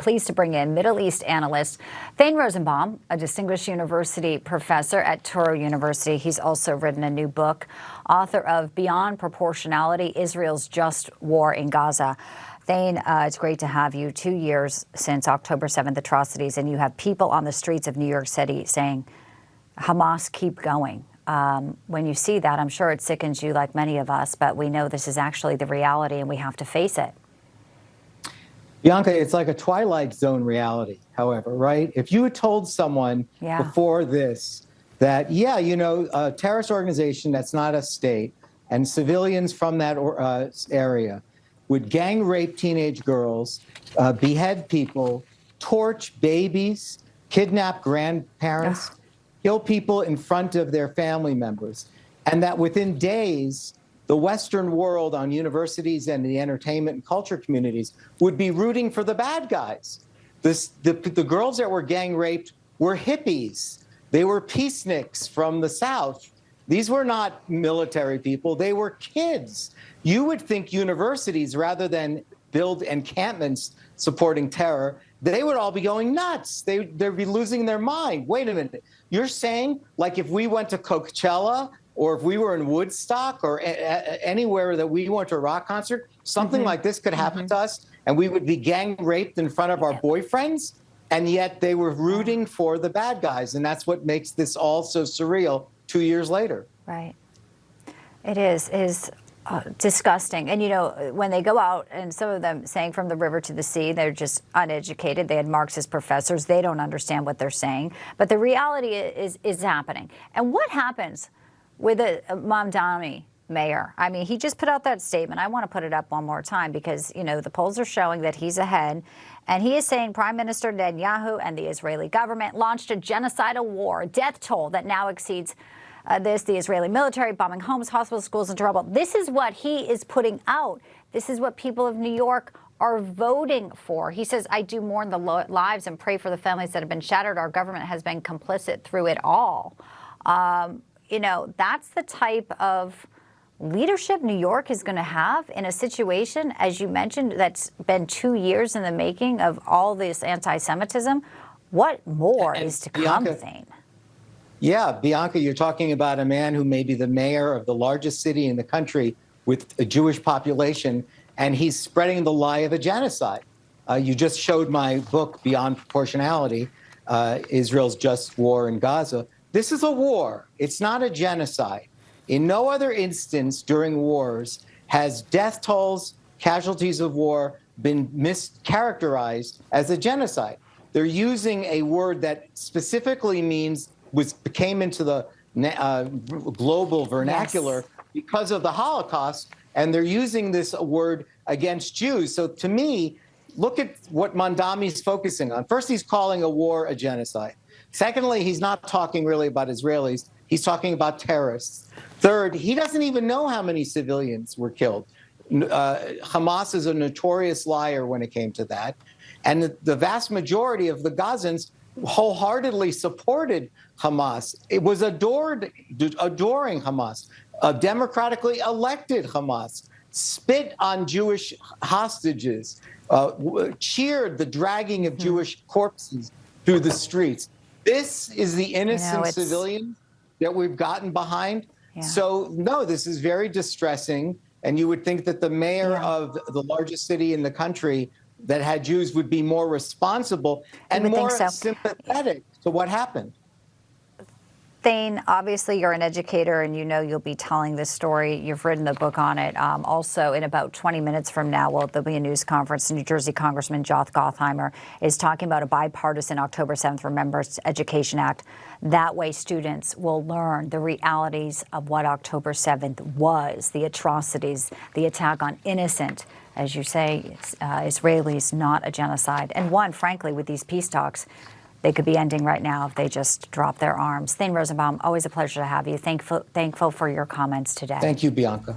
pleased to bring in Middle East analyst Thane Rosenbaum, a distinguished university professor at Touro University. He's also written a new book, author of Beyond Proportionality, Israel's Just War in Gaza. Thane, it's great to have you. 2 years since October 7th atrocities, and you have people on the streets of New York City saying, Hamas, keep going. When you see that, I'm sure it sickens you like many of us, but we know this is actually the reality and we have to face it. Bianca, it's like a Twilight Zone reality, however, right? If you had told someone before this that, a terrorist organization that's not a state and civilians from that area would gang rape teenage girls, behead people, torch babies, kidnap grandparents, kill people in front of their family members, and that within days, the Western world on universities and the entertainment and culture communities would be rooting for the bad guys. The girls that were gang raped were hippies. They were peaceniks from the South. These were not military people. They were kids. You would think universities, rather than build encampments supporting terror, they would all be going nuts. They'd be losing their mind. Wait a minute. You're saying, like, if we went to Coachella or if we were in Woodstock or anywhere that we went to a rock concert, something like this could happen to us, and we would be gang raped in front of our boyfriends, and yet they were rooting for the bad guys. And that's what makes this all so surreal 2 years later. Right. It is disgusting. And, when they go out, and some of them saying from the river to the sea, they're just uneducated. They had Marxist professors. They don't understand what they're saying. But the reality is happening. And what happens with a Mamdani mayor? I mean, he just put out that statement. I want to put it up one more time because, the polls are showing that he's ahead. And he is saying Prime Minister Netanyahu and the Israeli government launched a genocidal war, a death toll that now exceeds the Israeli military, bombing homes, hospitals, schools, and trouble. This is what he is putting out. This is what people of New York are voting for. He says, I do mourn the lives and pray for the families that have been shattered. Our government has been complicit through it all. That's the type of leadership New York is going to have in a situation, as you mentioned, that's been 2 years in the making of all this anti-Semitism. What more is to come, Thane? Yeah, Bianca, you're talking about a man who may be the mayor of the largest city in the country with a Jewish population, and he's spreading the lie of a genocide. You just showed my book, Beyond Proportionality, Israel's Just War in Gaza. This is a war. It's not a genocide. In no other instance during wars has death tolls, casualties of war been mischaracterized as a genocide. They're using a word that specifically means came into the global vernacular because of the Holocaust, and they're using this word against Jews. So to me, look at what Mamdani's focusing on. First, he's calling a war a genocide. Secondly, he's not talking really about Israelis. He's talking about terrorists. Third, he doesn't even know how many civilians were killed. Hamas is a notorious liar when it came to that. And the vast majority of the Gazans wholeheartedly supported Hamas. It was adoring Hamas, a democratically elected Hamas, spit on Jewish hostages, cheered the dragging of Jewish corpses through the streets. This is the innocent civilian that we've gotten behind. Yeah. So, no, this is very distressing. And you would think that the mayor of the largest city in the country that had Jews would be more responsible and more sympathetic to what happened. Thane, obviously you're an educator and you'll be telling this story. You've written a book on it. Also, in about 20 minutes from now, there'll be a news conference. New Jersey Congressman Joth Gottheimer is talking about a bipartisan October 7th Remembrance Education Act. That way students will learn the realities of what October 7th was, the atrocities, the attack on innocent, as you say, Israelis, not a genocide. And one, frankly, with these peace talks, they could be ending right now if they just drop their arms. Thane Rosenbaum, always a pleasure to have you. Thankful for your comments today. Thank you, Bianca.